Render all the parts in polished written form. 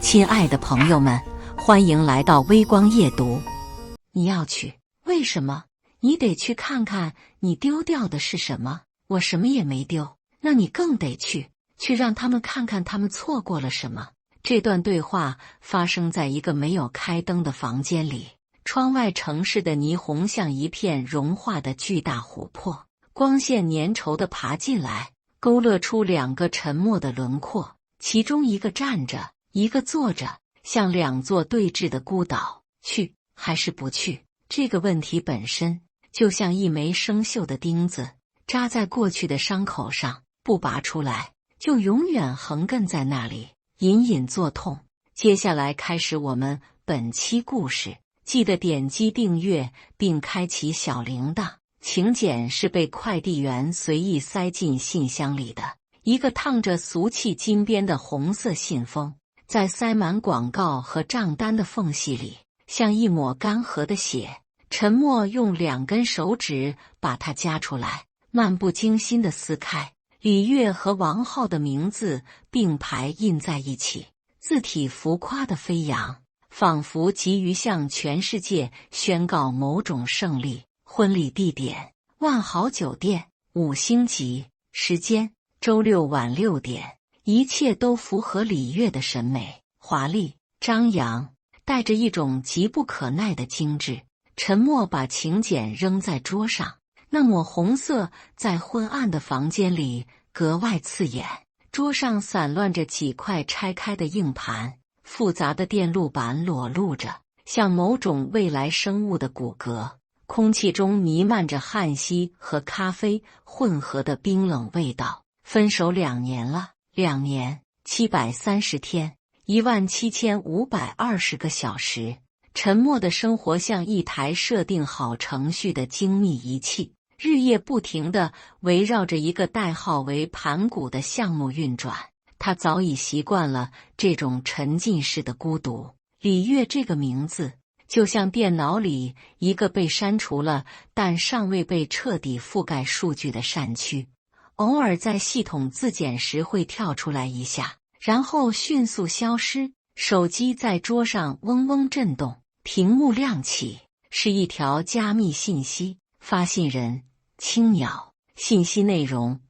亲爱的朋友们，欢迎来到微光夜读。你要去？为什么？你得去看看你丢掉的是什么。我什么也没丢，那你更得去让他们看看他们错过了什么。这段对话发生在一个没有开灯的房间里，窗外城市的霓虹像一片融化的巨大琥珀，光线粘稠地爬进来，勾勒出两个沉默的轮廓，其中一个站着，一个坐着，像两座对峙的孤岛。去还是不去？这个问题本身就像一枚生锈的钉子，扎在过去的伤口上，不拔出来，就永远横亘在那里，隐隐作痛。接下来开始我们本期故事，记得点击订阅并开启小铃铛。请柬是被快递员随意塞进信箱里的，一个烫着俗气金边的红色信封，在塞满广告和账单的缝隙里，像一抹干涸的血。陈默用2根手指把它夹出来，漫不经心地撕开。李月和王浩的名字并排印在一起，字体浮夸地飞扬，仿佛急于向全世界宣告某种胜利。婚礼地点：万豪酒店，5星级，时间：周六晚6点。一切都符合李月的审美，华丽、张扬，带着一种急不可耐的精致。陈默把请柬扔在桌上，那抹红色在昏暗的房间里格外刺眼。桌上散乱着几块拆开的硬盘，复杂的电路板裸露着，像某种未来生物的骨骼。空气中弥漫着汗息和咖啡混合的冰冷味道。分手2年了，2年730天，17520个小时。陈默的生活像一台设定好程序的精密仪器，日夜不停地围绕着一个代号为盘古的项目运转。他早已习惯了这种沉浸式的孤独。李月这个名字就像电脑里一个被删除了但尚未被彻底覆盖数据的扇区，偶尔在系统自检时会跳出来一下，然后迅速消失。手机在桌上嗡嗡震动，屏幕亮起，是一条加密信息，发信人：青鸟。信息内容：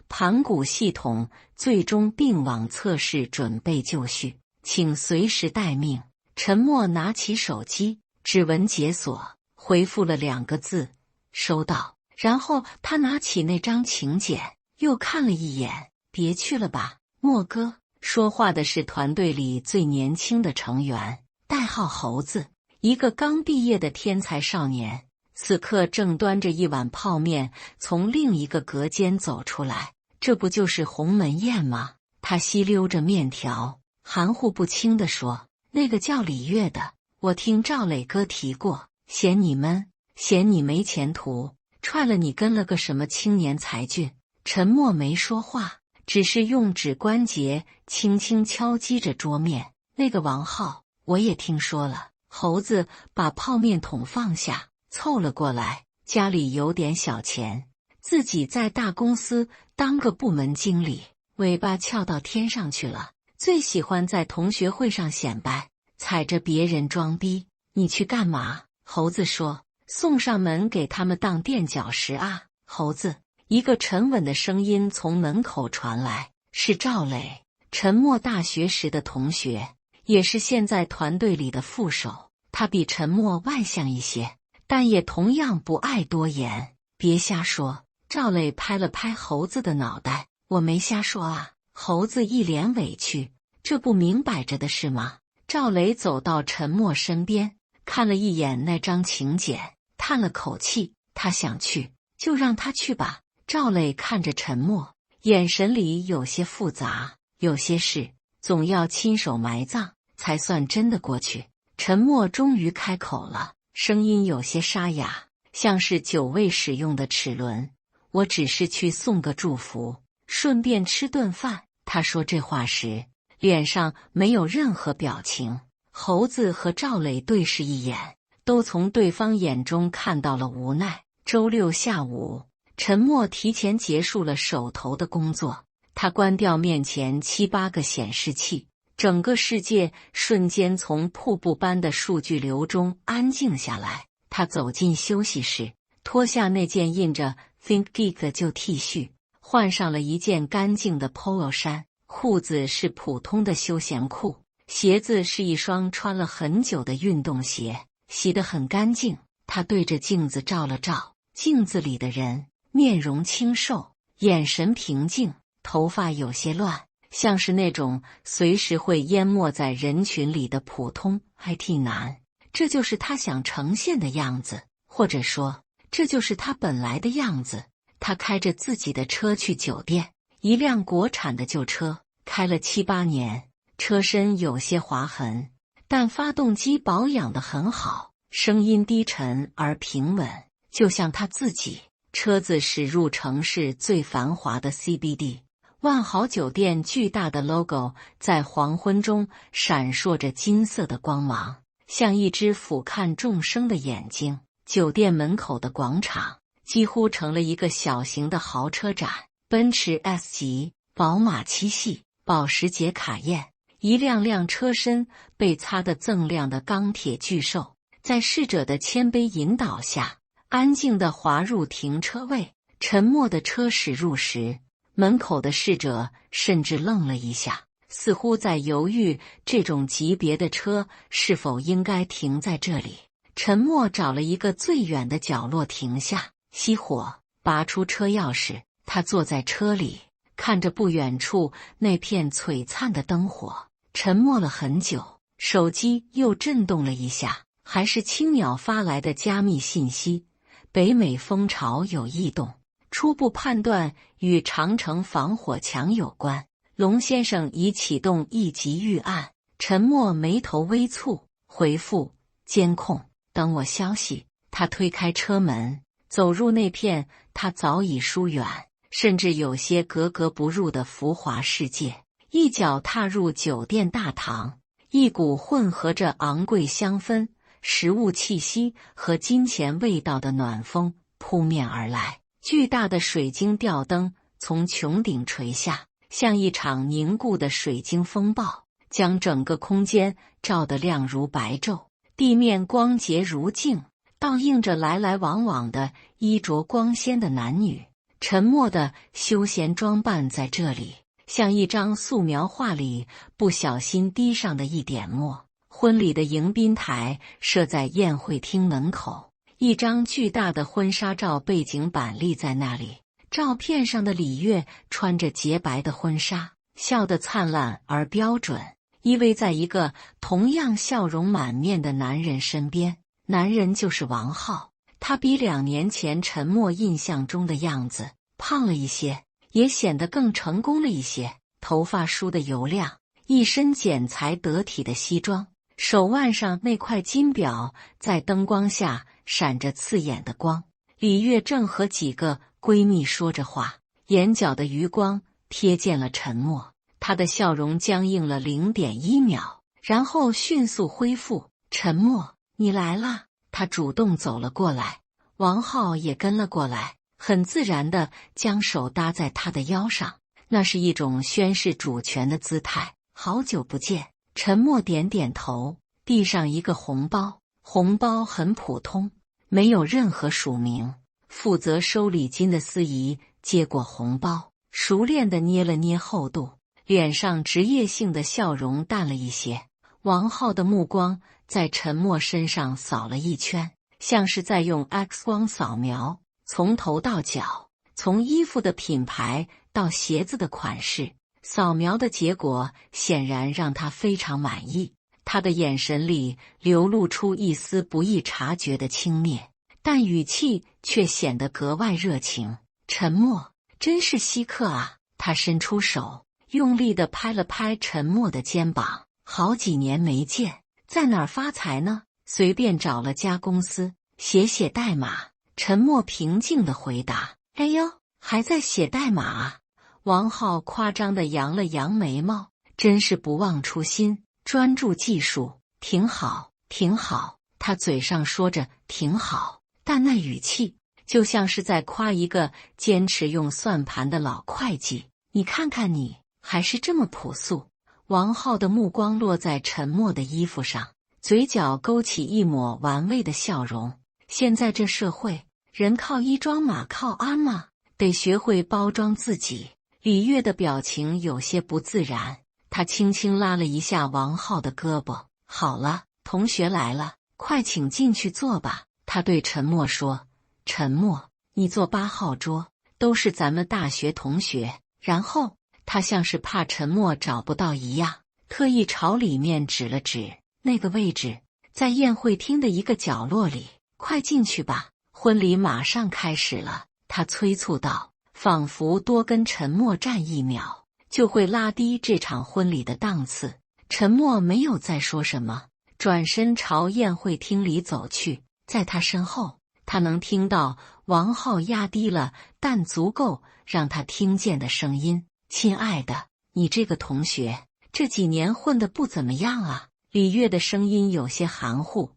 盘古系统最终并网测试准备就绪，请随时待命。陈默拿起手机，指纹解锁，回复了2个字：收到。然后他拿起那张请柬，又看了一眼：别去了吧，默哥。说话的是团队里最年轻的成员，代号猴子，一个刚毕业的天才少年，此刻正端着一碗泡面从另一个隔间走出来。这不就是鸿门宴吗？他吸溜着面条，含糊不清地说：那个叫李月的，我听赵磊哥提过，嫌你闷，嫌你没前途，踹了你跟了个什么青年才俊。陈默没说话，只是用指关节轻轻敲击着桌面。那个王浩，我也听说了。猴子把泡面桶放下，凑了过来。家里有点小钱，自己在大公司当个部门经理，尾巴翘到天上去了。最喜欢在同学会上显摆，踩着别人装逼。你去干嘛？猴子说：送上门给他们当垫脚石啊。猴子。一个沉稳的声音从门口传来，是赵磊，陈默大学时的同学，也是现在团队里的副手。他比陈默外向一些，但也同样不爱多言。别瞎说。赵磊拍了拍猴子的脑袋，我没瞎说啊。猴子一脸委屈，这不明摆着的事吗？赵磊走到陈默身边，看了一眼那张请柬，叹了口气，他想去，就让他去吧。赵磊看着陈默，眼神里有些复杂，有些事总要亲手埋葬才算真的过去。陈默终于开口了，声音有些沙哑，像是久未使用的齿轮。我只是去送个祝福，顺便吃顿饭。他说这话时，脸上没有任何表情。猴子和赵磊对视一眼，都从对方眼中看到了无奈。周六下午，陈默提前结束了手头的工作，他关掉面前7、8个显示器，整个世界瞬间从瀑布般的数据流中安静下来。他走进休息室，脱下那件印着 Think Geek 的旧 T 恤，换上了一件干净的 polo 衫，裤子是普通的休闲裤，鞋子是一双穿了很久的运动鞋，洗得很干净。他对着镜子照了照，镜子里的人面容清瘦，眼神平静，头发有些乱，像是那种随时会淹没在人群里的普通 IT 男。这就是他想呈现的样子，或者说，这就是他本来的样子。他开着自己的车去酒店，一辆国产的旧车，开了7、8年，车身有些划痕，但发动机保养得很好，声音低沉而平稳，就像他自己。车子驶入城市最繁华的 CBD， 万豪酒店巨大的 logo 在黄昏中闪烁着金色的光芒，像一只俯瞰众生的眼睛。酒店门口的广场几乎成了一个小型的豪车展，奔驰 S 级、宝马7系、保时捷卡宴，一辆辆车身被擦得锃亮的钢铁巨兽，在侍者的谦卑引导下，安静地滑入停车位。沉默的车驶入时，门口的侍者甚至愣了一下，似乎在犹豫这种级别的车是否应该停在这里。沉默找了一个最远的角落停下，熄火，拔出车钥匙。他坐在车里，看着不远处那片璀璨的灯火，沉默了很久。手机又震动了一下，还是青鸟发来的加密信息。北美蜂巢有异动，初步判断与长城防火墙有关。龙先生已启动1级预案。沉默眉头微蹙，回复监控，等我消息。他推开车门，走入那片他早已疏远，甚至有些格格不入的浮华世界。一脚踏入酒店大堂，一股混合着昂贵香氛、食物气息和金钱味道的暖风扑面而来。巨大的水晶吊灯从穹顶垂下，像一场凝固的水晶风暴，将整个空间照得亮如白昼。地面光洁如镜，倒映着来来往往的衣着光鲜的男女。沉默的休闲装扮在这里，像一张素描画里不小心滴上的一点墨。婚礼的迎宾台设在宴会厅门口，一张巨大的婚纱照背景板立在那里。照片上的李月穿着洁白的婚纱，笑得灿烂而标准，依偎在一个同样笑容满面的男人身边。男人就是王浩，他比2年前沉默印象中的样子胖了一些，也显得更成功了一些，头发梳得油亮，一身剪裁得体的西装，手腕上那块金表在灯光下闪着刺眼的光。李月正和几个闺蜜说着话，眼角的余光瞥见了沉默，她的笑容僵硬了0.1秒，然后迅速恢复。沉默，你来啦。他主动走了过来，王浩也跟了过来，很自然地将手搭在他的腰上，那是一种宣示主权的姿态。好久不见。沉默点点头，递上一个红包。红包很普通，没有任何署名。负责收礼金的司仪接过红包，熟练地捏了捏厚度，脸上职业性的笑容淡了一些。王浩的目光在沉默身上扫了一圈，像是在用 X 光扫描，从头到脚，从衣服的品牌到鞋子的款式。扫描的结果显然让他非常满意，他的眼神里流露出一丝不易察觉的轻蔑，但语气却显得格外热情。沉默，真是稀客啊！他伸出手，用力地拍了拍沉默的肩膀。好几年没见，在哪儿发财呢？随便找了家公司，写代码。沉默平静地回答。哎呦，还在写代码啊？王浩夸张地扬了扬眉毛，真是不忘初心，专注技术，挺好，挺好。他嘴上说着挺好，但那语气就像是在夸一个坚持用算盘的老会计。你看看你，还是这么朴素。王浩的目光落在沉默的衣服上，嘴角勾起一抹玩味的笑容。现在这社会，人靠衣装马靠鞍嘛，得学会包装自己。李月的表情有些不自然，他轻轻拉了一下王浩的胳膊。好了，同学来了，快请进去坐吧。他对陈默说：陈默，你坐8号桌，都是咱们大学同学。然后他像是怕陈默找不到一样，特意朝里面指了指，那个位置在宴会厅的一个角落里，快进去吧，婚礼马上开始了。他催促道，仿佛多跟陈默站1秒就会拉低这场婚礼的档次。陈默没有再说什么，转身朝宴会厅里走去。在他身后，他能听到王浩压低了但足够让他听见的声音：亲爱的，你这个同学这几年混得不怎么样啊。李月的声音有些含糊，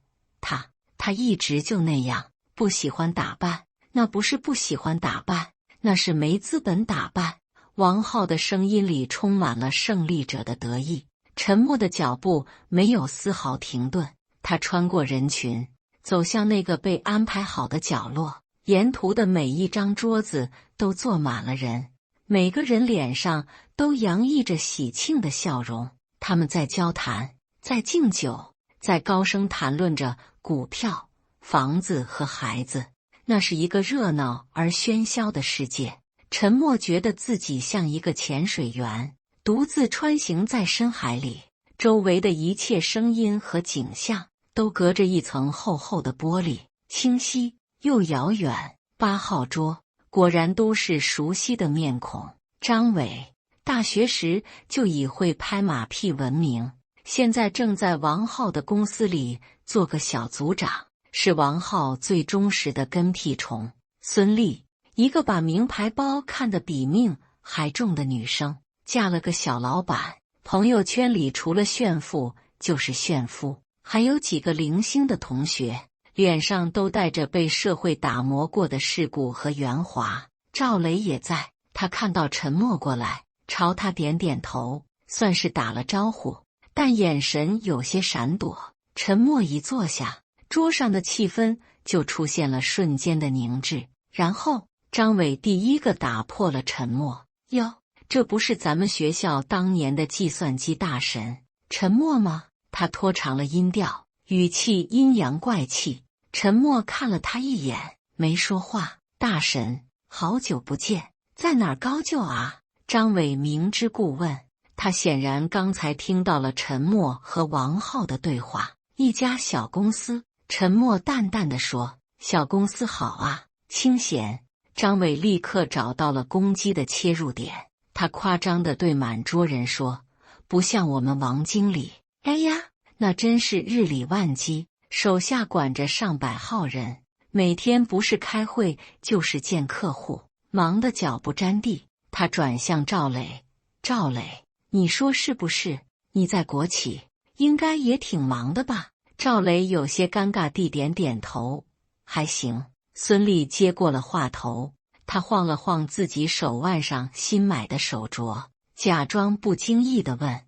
他一直就那样，不喜欢打扮。那不是不喜欢打扮，那是没资本打扮。王浩的声音里充满了胜利者的得意。沉默的脚步没有丝毫停顿，他穿过人群，走向那个被安排好的角落。沿途的每一张桌子都坐满了人，每个人脸上都洋溢着喜庆的笑容。他们在交谈，在敬酒，在高声谈论着股票、房子和孩子。那是一个热闹而喧嚣的世界。陈默觉得自己像一个潜水员，独自穿行在深海里，周围的一切声音和景象都隔着一层厚厚的玻璃，清晰又遥远。8号桌果然都是熟悉的面孔。张伟大学时就以会拍马屁闻名，现在正在王浩的公司里做个小组长，是王浩最忠实的跟屁虫。孙俪，一个把名牌包看得比命还重的女生，嫁了个小老板，朋友圈里除了炫富就是炫夫，还有几个零星的同学，脸上都带着被社会打磨过的世故和圆滑。赵雷也在，他看到陈默过来，朝他点点头，算是打了招呼，但眼神有些闪躲。陈默一坐下，桌上的气氛就出现了瞬间的凝滞。然后张伟第一个打破了沉默：哟，这不是咱们学校当年的计算机大神陈默吗？他拖长了音调，语气阴阳怪气。陈默看了他一眼，没说话。大神，好久不见，在哪儿高就啊？张伟明知故问。他显然刚才听到了陈默和王浩的对话。一家小公司，陈默淡淡地说，小公司好啊，清闲。张伟立刻找到了攻击的切入点，他夸张地对满桌人说，不像我们王经理，哎呀，那真是日理万机，手下管着上百号人，每天不是开会就是见客户，忙得脚不沾地。他转向赵磊，赵磊，你说是不是？你在国企应该也挺忙的吧？赵磊有些尴尬地点点头，还行。孙俪接过了话头，她晃了晃自己手腕上新买的手镯，假装不经意地问，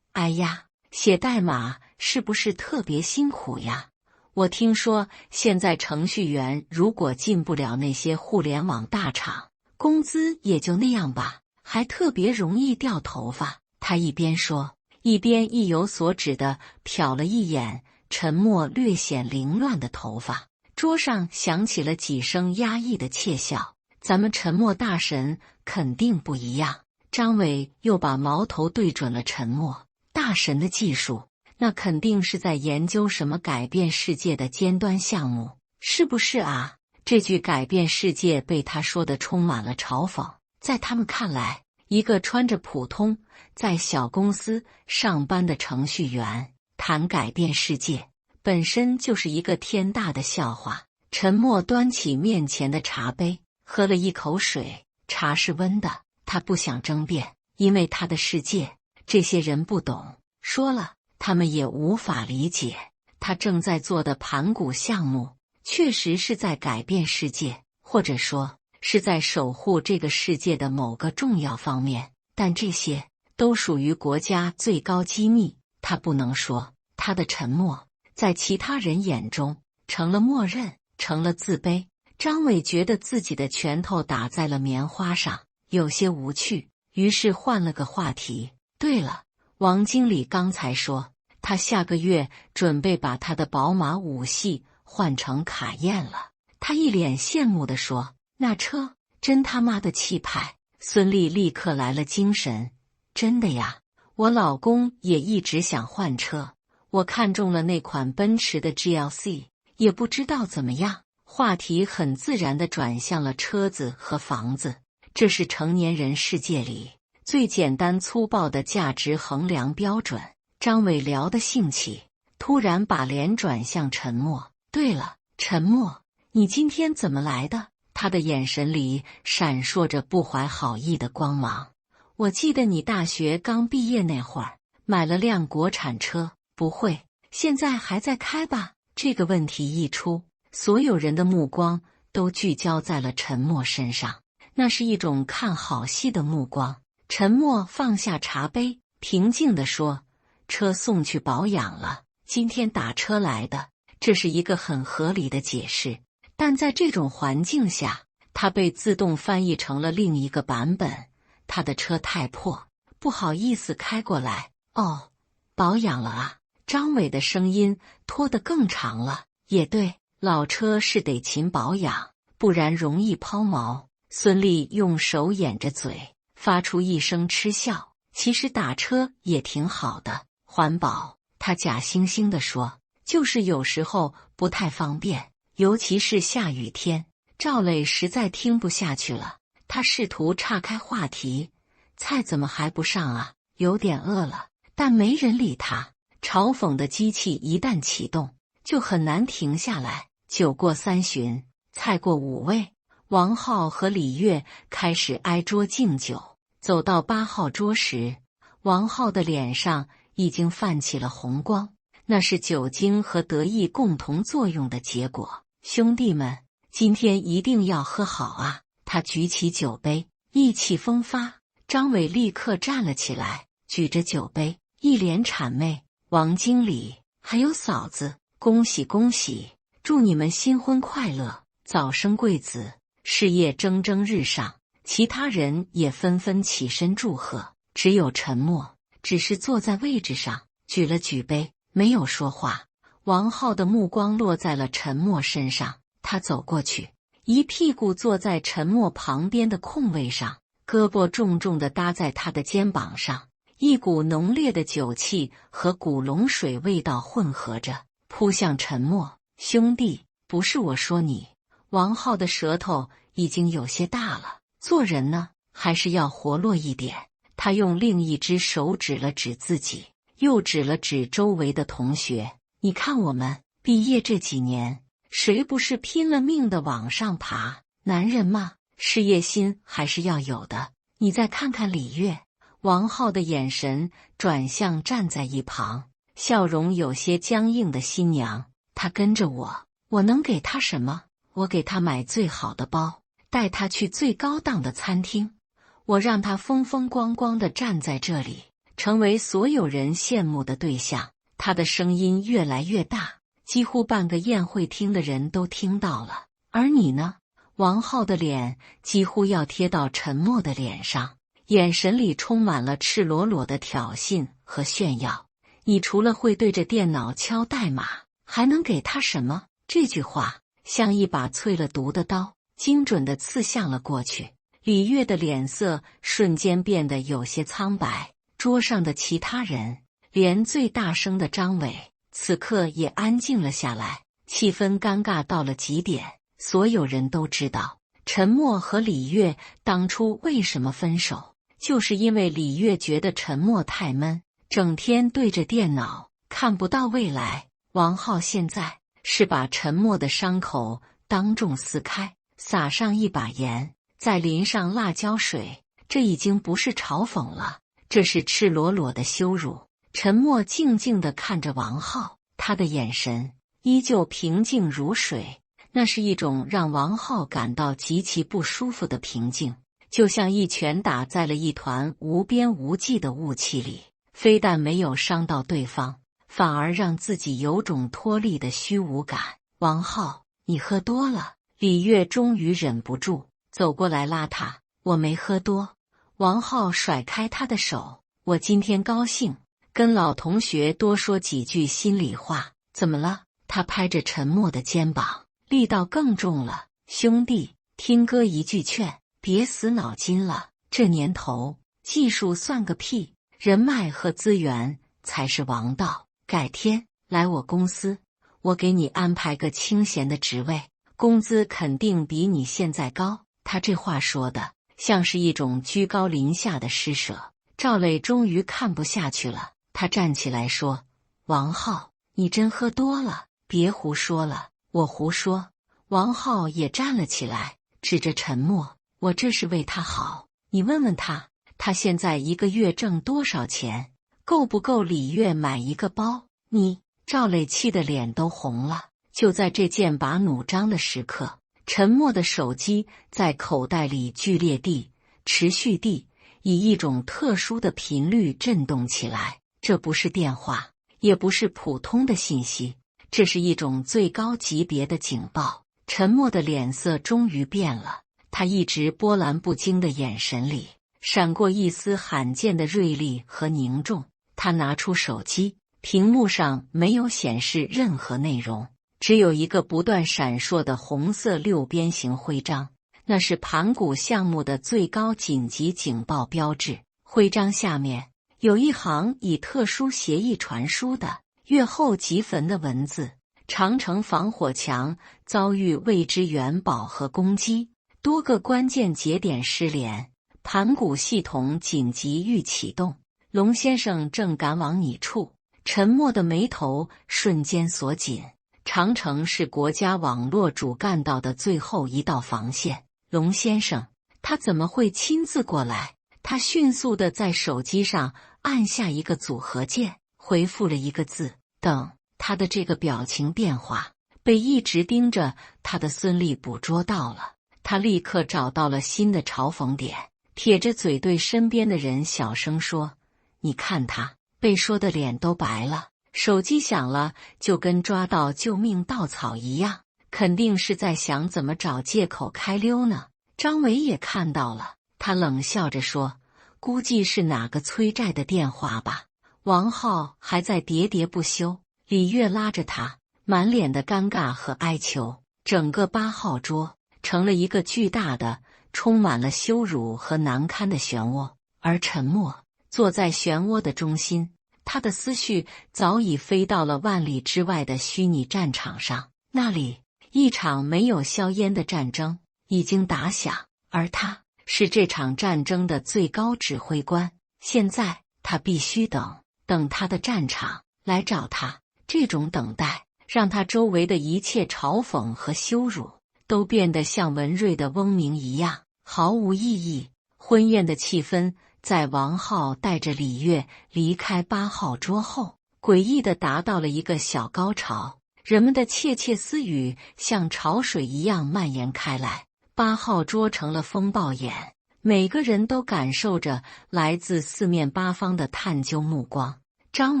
哎呀，写代码是不是特别辛苦呀？我听说现在程序员如果进不了那些互联网大厂，工资也就那样吧，还特别容易掉头发。他一边说，一边意有所指地瞟了一眼沉默略显凌乱的头发。桌上响起了几声压抑的窃笑。咱们沉默大神肯定不一样。张伟又把矛头对准了沉默大神的技术，那肯定是在研究什么改变世界的尖端项目，是不是啊？这句改变世界被他说得充满了嘲讽。在他们看来，一个穿着普通在小公司上班的程序员谈改变世界，本身就是一个天大的笑话。沉默端起面前的茶杯，喝了一口水，茶是温的。他不想争辩，因为他的世界这些人不懂，说了他们也无法理解。他正在做的盘古项目确实是在改变世界，或者说是在守护这个世界的某个重要方面，但这些都属于国家最高机密，他不能说。他的沉默在其他人眼中成了默认，成了自卑。张伟觉得自己的拳头打在了棉花上，有些无趣，于是换了个话题。对了，王经理刚才说他下个月准备把他的宝马5系换成卡宴了。他一脸羡慕地说：“那车真他妈的气派。”孙俪立刻来了精神：“真的呀，我老公也一直想换车，我看中了那款奔驰的 GLC， 也不知道怎么样。”话题很自然地转向了车子和房子，这是成年人世界里最简单粗暴的价值衡量标准。张伟聊得兴起，突然把脸转向沉默。对了，沉默，你今天怎么来的？他的眼神里闪烁着不怀好意的光芒。我记得你大学刚毕业那会儿，买了辆国产车，不会，现在还在开吧？这个问题一出，所有人的目光都聚焦在了沉默身上，那是一种看好戏的目光。沉默放下茶杯，平静地说：“车送去保养了，今天打车来的。”这是一个很合理的解释，但在这种环境下，它被自动翻译成了另一个版本。他的车太破，不好意思开过来。哦，保养了啊。张伟的声音拖得更长了。也对，老车是得勤保养，不然容易抛锚。孙俪用手掩着嘴，发出一声嗤笑。其实打车也挺好的，环保。他假惺惺地说，就是有时候不太方便，尤其是下雨天。赵磊实在听不下去了，他试图岔开话题。菜怎么还不上啊？有点饿了。但没人理他。嘲讽的机器一旦启动，就很难停下来。酒过三巡，菜过五味，王浩和李月开始挨桌敬酒。走到8号桌时，王浩的脸上已经泛起了红光，那是酒精和得意共同作用的结果。兄弟们，今天一定要喝好啊！他举起酒杯，意气风发。张伟立刻站了起来，举着酒杯，一脸谄媚。王经理，还有嫂子，恭喜恭喜，祝你们新婚快乐，早生贵子，事业蒸蒸日上。其他人也纷纷起身祝贺，只有沉默，只是坐在位置上，举了举杯，没有说话。王浩的目光落在了沉默身上，他走过去，一屁股坐在沉默旁边的空位上，胳膊重重地搭在他的肩膀上。一股浓烈的酒气和古龙水味道混合着，扑向沉默。兄弟，不是我说你。王浩的舌头已经有些大了，做人呢，还是要活络一点。他用另一只手指了指自己，又指了指周围的同学。你看我们毕业这几年，谁不是拼了命的往上爬？男人嘛，事业心还是要有的。你再看看李月。王浩的眼神转向站在一旁，笑容有些僵硬的新娘。她跟着我，我能给她什么？我给她买最好的包，带她去最高档的餐厅，我让她风风光光地站在这里，成为所有人羡慕的对象。她的声音越来越大，几乎半个宴会厅的人都听到了。而你呢？王浩的脸几乎要贴到沉默的脸上，眼神里充满了赤裸裸的挑衅和炫耀。你除了会对着电脑敲代码，还能给他什么？这句话像一把淬了毒的刀，精准地刺向了过去。李月的脸色瞬间变得有些苍白，桌上的其他人，连最大声的张伟，此刻也安静了下来，气氛尴尬到了极点。所有人都知道，陈默和李月当初为什么分手，就是因为李月觉得陈默太闷，整天对着电脑，看不到未来。王浩现在是把陈默的伤口当众撕开，撒上一把盐，再淋上辣椒水，这已经不是嘲讽了，这是赤裸裸的羞辱。陈默静静地看着王浩，他的眼神依旧平静如水，那是一种让王浩感到极其不舒服的平静。就像一拳打在了一团无边无际的雾气里，非但没有伤到对方，反而让自己有种脱力的虚无感。王浩，你喝多了。李月终于忍不住走过来拉他，我没喝多。王浩甩开他的手，我今天高兴，跟老同学多说几句心里话。怎么了？他拍着陈默的肩膀，力道更重了。兄弟，听哥一句劝，别死脑筋了。这年头，技术算个屁，人脉和资源才是王道。改天来我公司，我给你安排个清闲的职位，工资肯定比你现在高。他这话说的像是一种居高临下的施舍。赵磊终于看不下去了，他站起来说：王浩，你真喝多了，别胡说了。我胡说。王浩也站了起来，指着陈默，我这是为他好，你问问他，他现在一个月挣多少钱，够不够李月买一个包？你……赵磊气得脸都红了。就在这剑拔弩张的时刻，陈默的手机在口袋里剧烈地、持续地以一种特殊的频率震动起来。这不是电话，也不是普通的信息，这是一种最高级别的警报。陈默的脸色终于变了，他一直波澜不惊的眼神里闪过一丝罕见的锐利和凝重。他拿出手机，屏幕上没有显示任何内容，只有一个不断闪烁的红色六边形徽章，那是盘古项目的最高紧急警报标志。徽章下面有一行以特殊协议传输的月后即焚的文字：长城防火墙遭遇未知元宝和攻击，多个关键节点失联，盘古系统紧急预启动，龙先生正赶往你处。陈默的眉头瞬间锁紧。长城是国家网络主干道的最后一道防线，龙先生他怎么会亲自过来？他迅速地在手机上按下一个组合键，回复了一个字：等。他的这个表情变化被一直盯着他的孙俪捕捉到了，他立刻找到了新的嘲讽点，撇着嘴对身边的人小声说：你看他被说的脸都白了。手机响了，就跟抓到救命稻草一样，肯定是在想怎么找借口开溜呢。张伟也看到了，他冷笑着说：估计是哪个催债的电话吧。王浩还在喋喋不休，李月拉着他，满脸的尴尬和哀求。整个8号桌成了一个巨大的、充满了羞辱和难堪的漩涡，而陈默坐在漩涡的中心，他的思绪早已飞到了万里之外的虚拟战场上。那里，一场没有硝烟的战争已经打响，而他是这场战争的最高指挥官。现在，他必须等他的战场来找他。这种等待让他周围的一切嘲讽和羞辱都变得像文瑞的嗡鸣一样毫无意义。婚宴的气氛在王浩带着李月离开8号桌后，诡异地达到了一个小高潮，人们的窃窃私语像潮水一样蔓延开来。8号桌成了风暴眼，每个人都感受着来自四面八方的探究目光。张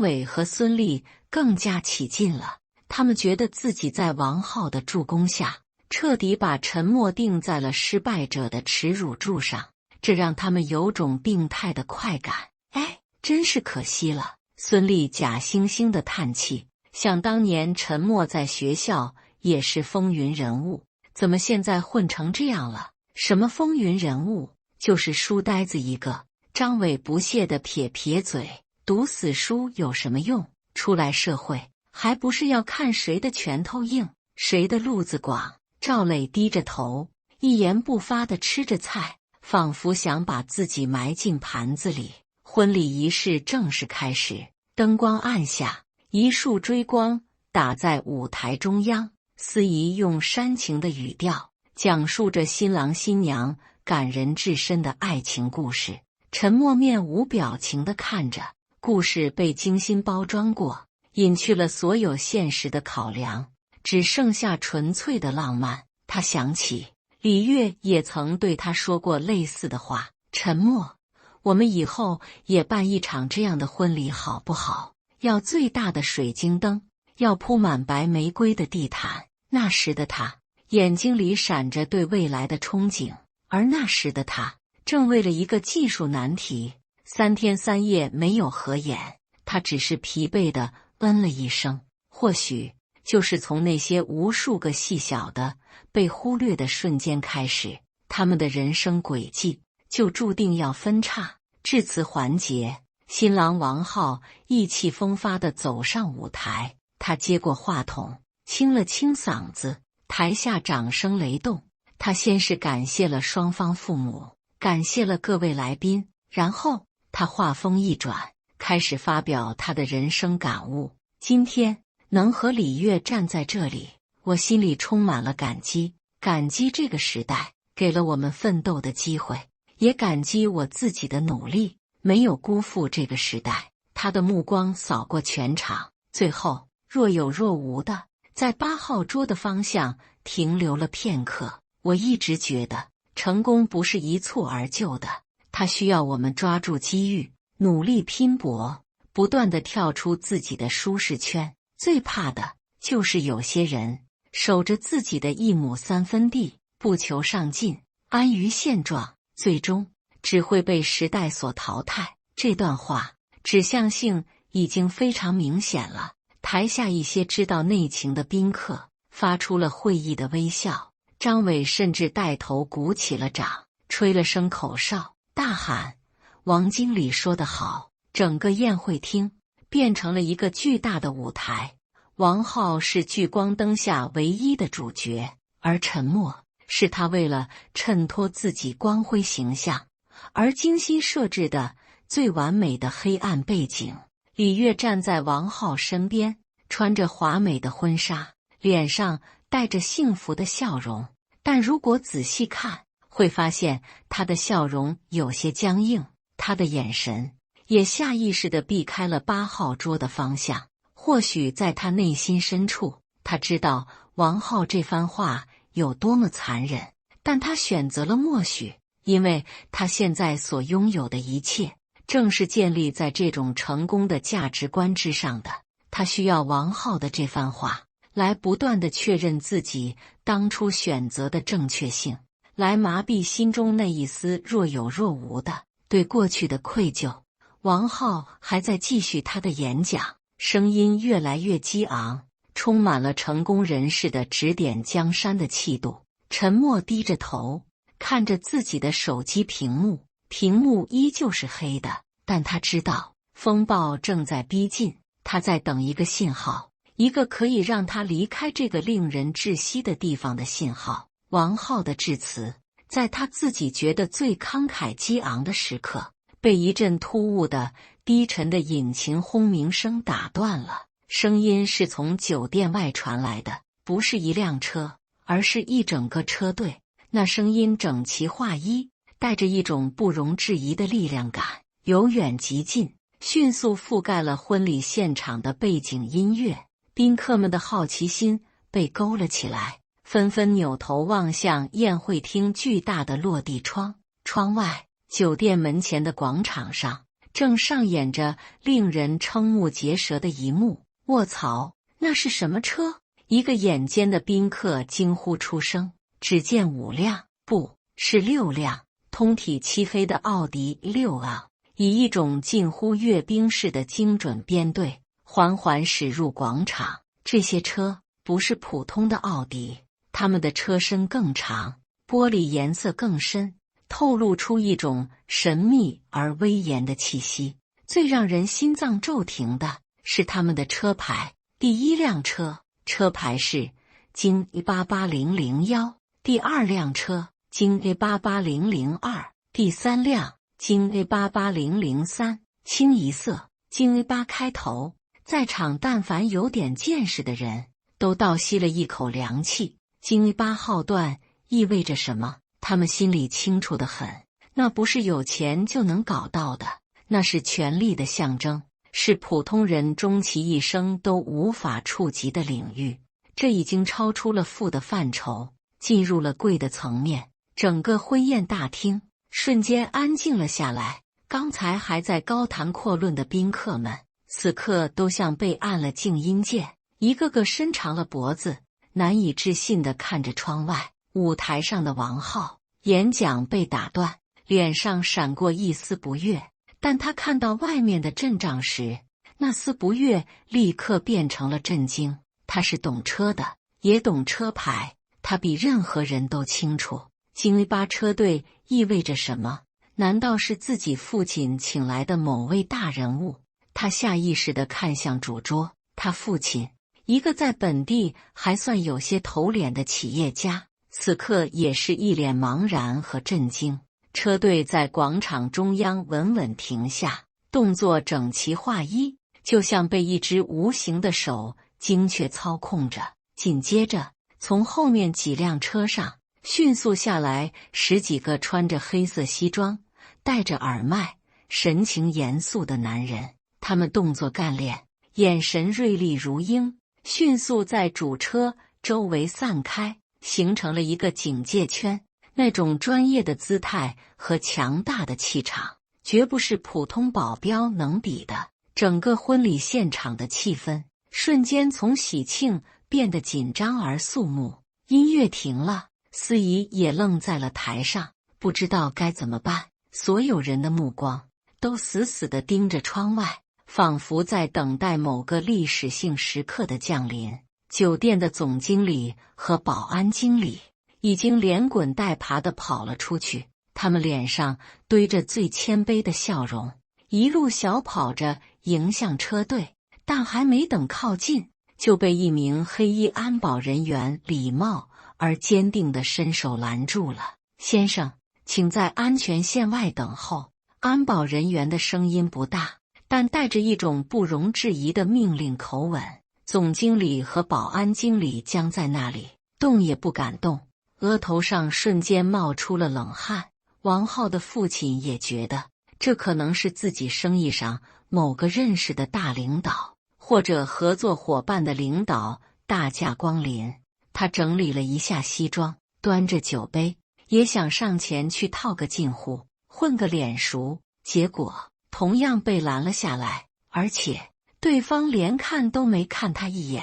伟和孙俪更加起劲了，他们觉得自己在王浩的助攻下，彻底把陈默钉在了失败者的耻辱柱上，这让他们有种病态的快感。哎，真是可惜了。孙俪假惺惺的叹气，想当年陈默在学校也是风云人物，怎么现在混成这样了？什么风云人物，就是书呆子一个。张伟不屑地撇撇嘴，读死书有什么用？出来社会还不是要看谁的拳头硬，谁的路子广。赵磊低着头，一言不发地吃着菜，仿佛想把自己埋进盘子里。婚礼仪式正式开始，灯光暗下，一束追光打在舞台中央，司仪用煽情的语调讲述着新郎新娘感人至深的爱情故事。陈默面无表情地看着，故事被精心包装过，隐去了所有现实的考量，只剩下纯粹的浪漫。他想起李月也曾对他说过类似的话。沉默，我们以后也办一场这样的婚礼好不好？要最大的水晶灯，要铺满白玫瑰的地毯。那时的他眼睛里闪着对未来的憧憬，而那时的他正为了一个技术难题3天3夜没有合眼。他只是疲惫地嗯了一声。或许就是从那些无数个细小的被忽略的瞬间开始，他们的人生轨迹就注定要分叉。致辞环节，新郎王浩意气风发地走上舞台，他接过话筒，清了清嗓子，台下掌声雷动。他先是感谢了双方父母，感谢了各位来宾，然后他话锋一转，开始发表他的人生感悟。今天能和李月站在这里，我心里充满了感激，感激这个时代给了我们奋斗的机会，也感激我自己的努力，没有辜负这个时代。他的目光扫过全场，最后若有若无的在8号桌的方向停留了片刻。我一直觉得成功不是一蹴而就的，它需要我们抓住机遇，努力拼搏，不断地跳出自己的舒适圈。最怕的就是有些人守着自己的1亩3分地，不求上进，安于现状，最终只会被时代所淘汰。这段话指向性已经非常明显了。台下一些知道内情的宾客发出了会意的微笑，张伟甚至带头鼓起了掌，吹了声口哨，大喊：王经理说得好。整个宴会厅变成了一个巨大的舞台，王浩是聚光灯下唯一的主角，而沉默是他为了衬托自己光辉形象而精心设置的最完美的黑暗背景。李月站在王浩身边，穿着华美的婚纱，脸上带着幸福的笑容，但如果仔细看，会发现他的笑容有些僵硬，他的眼神也下意识地避开了8号桌的方向。或许在他内心深处，他知道王浩这番话有多么残忍，但他选择了默许，因为他现在所拥有的一切正是建立在这种成功的价值观之上的。他需要王浩的这番话来不断地确认自己当初选择的正确性，来麻痹心中那一丝若有若无的对过去的愧疚。王浩还在继续他的演讲，声音越来越激昂，充满了成功人士的指点江山的气度。沉默低着头看着自己的手机屏幕，屏幕依旧是黑的，但他知道风暴正在逼近，他在等一个信号，一个可以让他离开这个令人窒息的地方的信号。王浩的致辞在他自己觉得最慷慨激昂的时刻被一阵突兀的低沉的引擎轰鸣声打断了。声音是从酒店外传来的，不是一辆车，而是一整个车队。那声音整齐划一，带着一种不容置疑的力量感，由远及近，迅速覆盖了婚礼现场的背景音乐。宾客们的好奇心被勾了起来，纷纷扭头望向宴会厅巨大的落地窗。窗外，酒店门前的广场上正上演着令人瞠目结舌的一幕。卧槽，那是什么车？一个眼尖的宾客惊呼出声。只见5辆，不是6辆，通体漆黑的奥迪6昂，以一种近乎阅兵式的精准编队，缓缓驶入广场。这些车不是普通的奥迪，它们的车身更长，玻璃颜色更深，透露出一种神秘而威严的气息。最让人心脏骤停的是他们的车牌。第1辆车，车牌是京 A88001，第2辆车京 A88002，第3辆京 A88003，清一色京 A8 开头。在场但凡有点见识的人都倒吸了一口凉气。京 A8 号段意味着什么？他们心里清楚得很，那不是有钱就能搞到的，那是权力的象征，是普通人终其一生都无法触及的领域。这已经超出了富的范畴，进入了柜的层面，整个婚宴大厅瞬间安静了下来。刚才还在高谈阔论的宾客们，此刻都像被按了静音键，一个个伸长了脖子，难以置信地看着窗外。舞台上的王浩演讲被打断，脸上闪过一丝不悦，但他看到外面的阵仗时，那丝不悦立刻变成了震惊。他是懂车的，也懂车牌，他比任何人都清楚京巴车队意味着什么。难道是自己父亲请来的某位大人物？他下意识地看向主桌，他父亲，一个在本地还算有些头脸的企业家，此刻也是一脸茫然和震惊。车队在广场中央稳稳停下，动作整齐划一，就像被一只无形的手精确操控着。紧接着，从后面几辆车上迅速下来10几个穿着黑色西装、戴着耳麦、神情严肃的男人，他们动作干练，眼神锐利如鹰，迅速在主车周围散开，形成了一个警戒圈。那种专业的姿态和强大的气场，绝不是普通保镖能比的。整个婚礼现场的气氛瞬间从喜庆变得紧张而肃穆。音乐停了，司仪也愣在了台上，不知道该怎么办。所有人的目光都死死地盯着窗外，仿佛在等待某个历史性时刻的降临。酒店的总经理和保安经理已经连滚带爬地跑了出去，他们脸上堆着最谦卑的笑容，一路小跑着迎向车队，但还没等靠近，就被一名黑衣安保人员礼貌而坚定地伸手拦住了。先生，请在安全线外等候。安保人员的声音不大，但带着一种不容置疑的命令口吻。总经理和保安经理僵在那里，动也不敢动，额头上瞬间冒出了冷汗。王浩的父亲也觉得，这可能是自己生意上某个认识的大领导，或者合作伙伴的领导大驾光临。他整理了一下西装，端着酒杯，也想上前去套个近乎，混个脸熟，结果同样被拦了下来，而且对方连看都没看他一眼。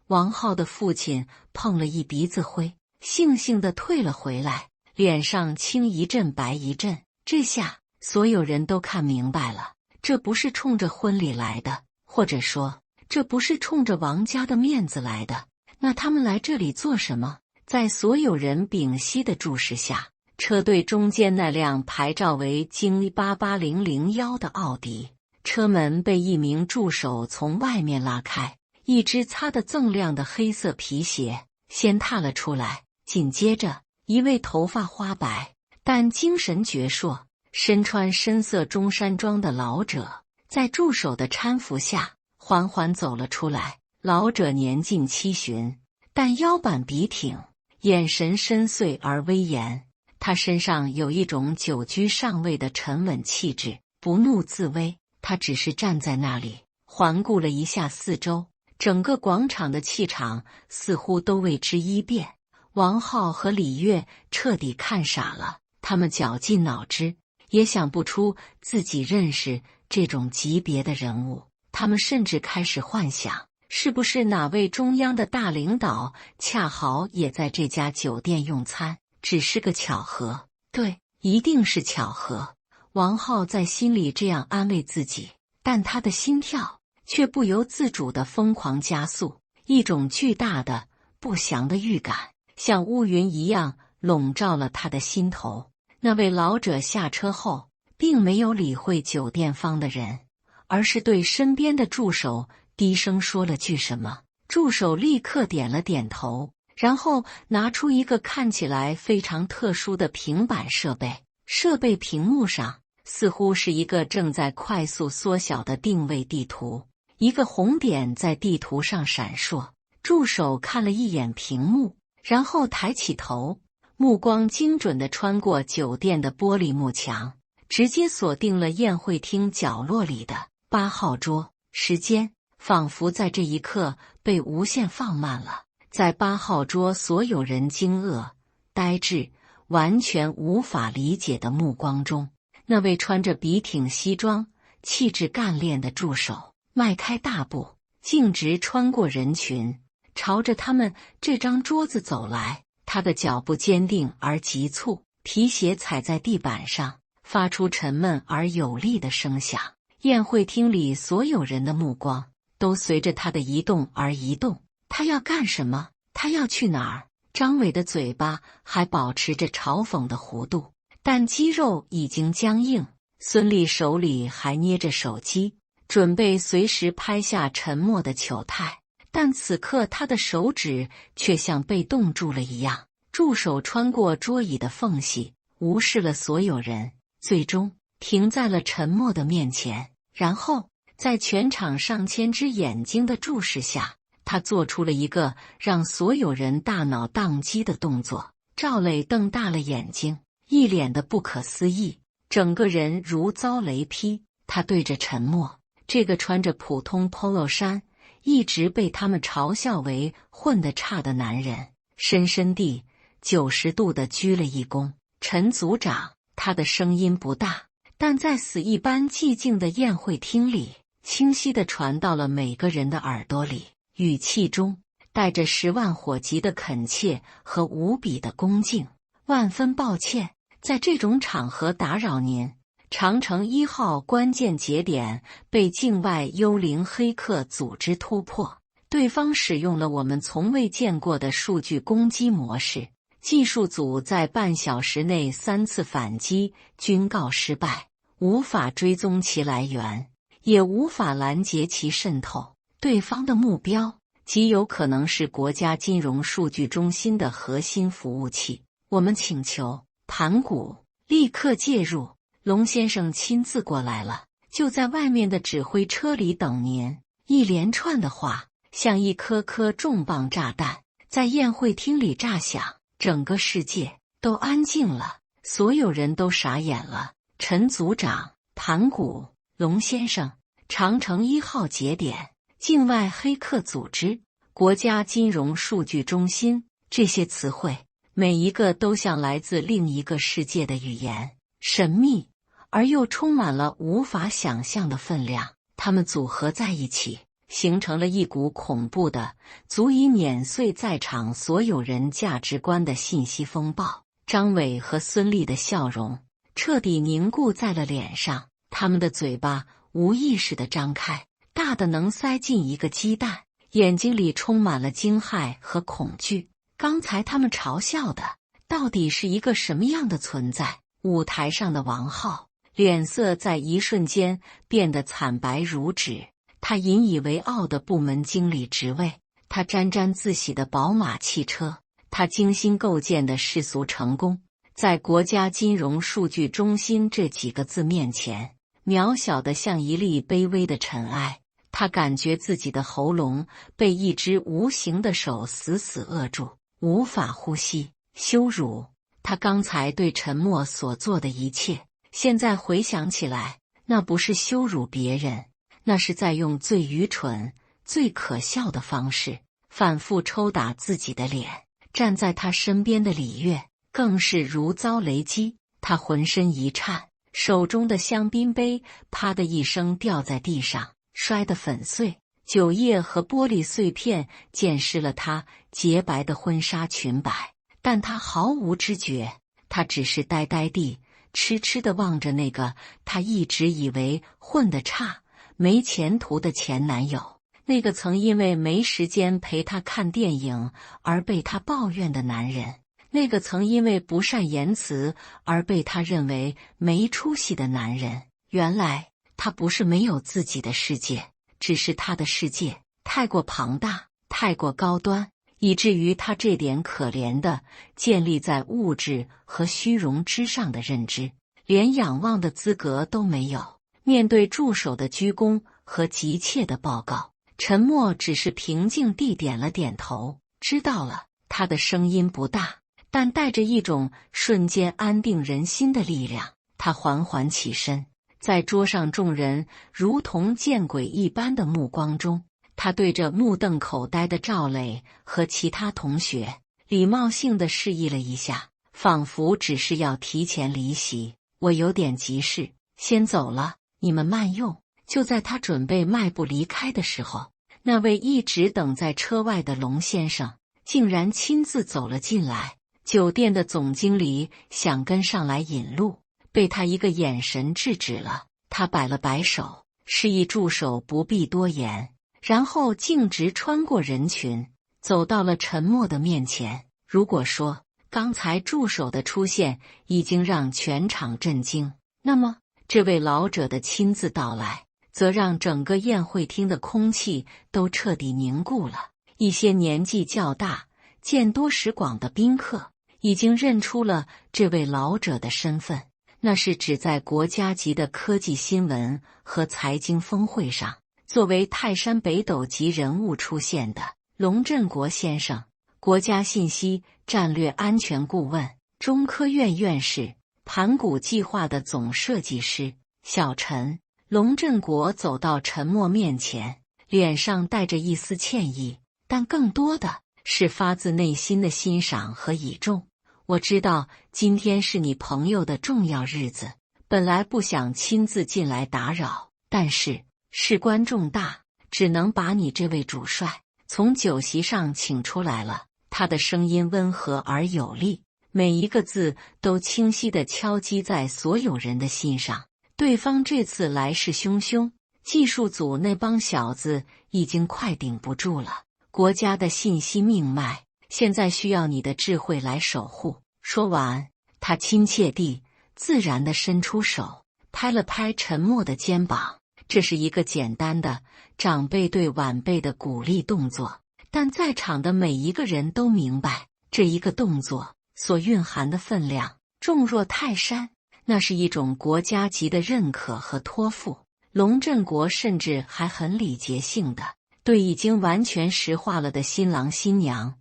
王浩的父亲碰了一鼻子灰，悻悻地退了回来，脸上青一阵白一阵。这下所有人都看明白了，这不是冲着婚礼来的，或者说这不是冲着王家的面子来的。那他们来这里做什么？在所有人屏息的注视下，车队中间那辆牌照为京88001的奥迪，车门被一名助手从外面拉开，一只擦得锃亮的黑色皮鞋先踏了出来，紧接着一位头发花白但精神矍铄、身穿深色中山装的老者，在助手的搀扶下缓缓走了出来。老者年近70，但腰板笔挺，眼神深邃而威严。他身上有一种久居上位的沉稳气质，不怒自威。他只是站在那里，环顾了一下四周，整个广场的气场似乎都为之一变。王浩和李月彻底看傻了，他们绞尽脑汁也想不出自己认识这种级别的人物。他们甚至开始幻想，是不是哪位中央的大领导恰好也在这家酒店用餐，只是个巧合。对，一定是巧合。王浩在心里这样安慰自己，但他的心跳却不由自主地疯狂加速，一种巨大的不祥的预感像乌云一样笼罩了他的心头。那位老者下车后并没有理会酒店方的人，而是对身边的助手低声说了句什么。助手立刻点了点头，然后拿出一个看起来非常特殊的平板设备，设备屏幕上似乎是一个正在快速缩小的定位地图，一个红点在地图上闪烁。助手看了一眼屏幕，然后抬起头，目光精准地穿过酒店的玻璃幕墙，直接锁定了宴会厅角落里的8号桌。时间仿佛在这一刻被无限放慢了，在8号桌所有人惊愕、呆滞、完全无法理解的目光中，那位穿着笔挺西装、气质干练的助手迈开大步，径直穿过人群，朝着他们这张桌子走来。他的脚步坚定而急促，皮鞋踩在地板上，发出沉闷而有力的声响。宴会厅里所有人的目光都随着他的移动而移动。他要干什么？他要去哪儿？张伟的嘴巴还保持着嘲讽的弧度，但肌肉已经僵硬。孙俪手里还捏着手机，准备随时拍下沉默的糗态，但此刻他的手指却像被冻住了一样。助手穿过桌椅的缝隙，无视了所有人，最终停在了沉默的面前。然后在全场上千只眼睛的注视下，他做出了一个让所有人大脑宕机的动作。赵磊瞪大了眼睛，一脸的不可思议，整个人如遭雷劈。他对着沉默这个穿着普通 polo 衫，一直被他们嘲笑为混得差的男人，深深地90度地鞠了一躬。陈组长，他的声音不大，但在死一般寂静的宴会厅里，清晰地传到了每个人的耳朵里，语气中带着10万火急的恳切和无比的恭敬。万分抱歉，在这种场合打扰您。长城1号关键节点被境外幽灵黑客组织突破，对方使用了我们从未见过的数据攻击模式，技术组在半小时内3次反击均告失败，无法追踪其来源，也无法拦截其渗透。对方的目标极有可能是国家金融数据中心的核心服务器。我们请求盘古立刻介入。龙先生亲自过来了，就在外面的指挥车里等您。一连串的话像一颗颗重磅炸弹在宴会厅里炸响，整个世界都安静了，所有人都傻眼了。陈组长，盘古，龙先生，长城1号节点，境外黑客组织，国家金融数据中心，这些词汇每一个都像来自另一个世界的语言，神秘而又充满了无法想象的分量。它们组合在一起，形成了一股恐怖的、足以碾碎在场所有人价值观的信息风暴。张伟和孙俪的笑容彻底凝固在了脸上，他们的嘴巴无意识地张开，大的能塞进一个鸡蛋，眼睛里充满了惊骇和恐惧。刚才他们嘲笑的到底是一个什么样的存在？舞台上的王浩脸色在一瞬间变得惨白如纸，他引以为傲的部门经理职位，他沾沾自喜的宝马汽车，他精心构建的世俗成功，在国家金融数据中心这几个字面前，渺小的像一粒卑微的尘埃。他感觉自己的喉咙被一只无形的手死死扼住，无法呼吸。羞辱，他刚才对沉默所做的一切，现在回想起来，那不是羞辱别人，那是在用最愚蠢、最可笑的方式反复抽打自己的脸。站在他身边的李月更是如遭雷击，他浑身一颤，手中的香槟杯啪的一声掉在地上，摔得粉碎，酒液和玻璃碎片溅湿了他洁白的婚纱裙摆，但他毫无知觉，他只是呆呆地痴痴地望着那个他一直以为混得差、没前途的前男友，那个曾因为没时间陪他看电影而被他抱怨的男人，那个曾因为不善言辞而被他认为没出息的男人。原来他不是没有自己的世界，只是他的世界太过庞大，太过高端，以至于他这点可怜的建立在物质和虚荣之上的认知，连仰望的资格都没有。面对助手的鞠躬和急切的报告，沉默只是平静地点了点头，知道了。他的声音不大，但带着一种瞬间安定人心的力量。他缓缓起身，在桌上众人如同见鬼一般的目光中，他对着目瞪口呆的赵磊和其他同学礼貌性地示意了一下，仿佛只是要提前离席。我有点急事，先走了，你们慢用。就在他准备迈步离开的时候，那位一直等在车外的龙先生竟然亲自走了进来。酒店的总经理想跟上来引路，被他一个眼神制止了。他摆了摆手，示意助手不必多言，然后径直穿过人群，走到了陈默的面前。如果说刚才助手的出现已经让全场震惊，那么这位老者的亲自到来则让整个宴会厅的空气都彻底凝固了。一些年纪较大、见多识广的宾客已经认出了这位老者的身份，那是指在国家级的科技新闻和财经峰会上作为泰山北斗级人物出现的龙振国先生，国家信息战略安全顾问、中科院院士、盘古计划的总设计师小陈。龙振国走到陈默面前，脸上带着一丝歉意，但更多的是发自内心的欣赏和倚重。我知道今天是你朋友的重要日子，本来不想亲自进来打扰，但是事关重大，只能把你这位主帅从酒席上请出来了。他的声音温和而有力，每一个字都清晰地敲击在所有人的心上。对方这次来势汹汹，技术组那帮小子已经快顶不住了。国家的信息命脉，现在需要你的智慧来守护。说完，他亲切地、自然地伸出手，拍了拍陈默的肩膀。这是一个简单的长辈对晚辈的鼓励动作，但在场的每一个人都明白，这一个动作所蕴含的分量重若泰山。那是一种国家级的认可和托付。龙振国甚至还很礼节性的对已经完全石化了的新郎新娘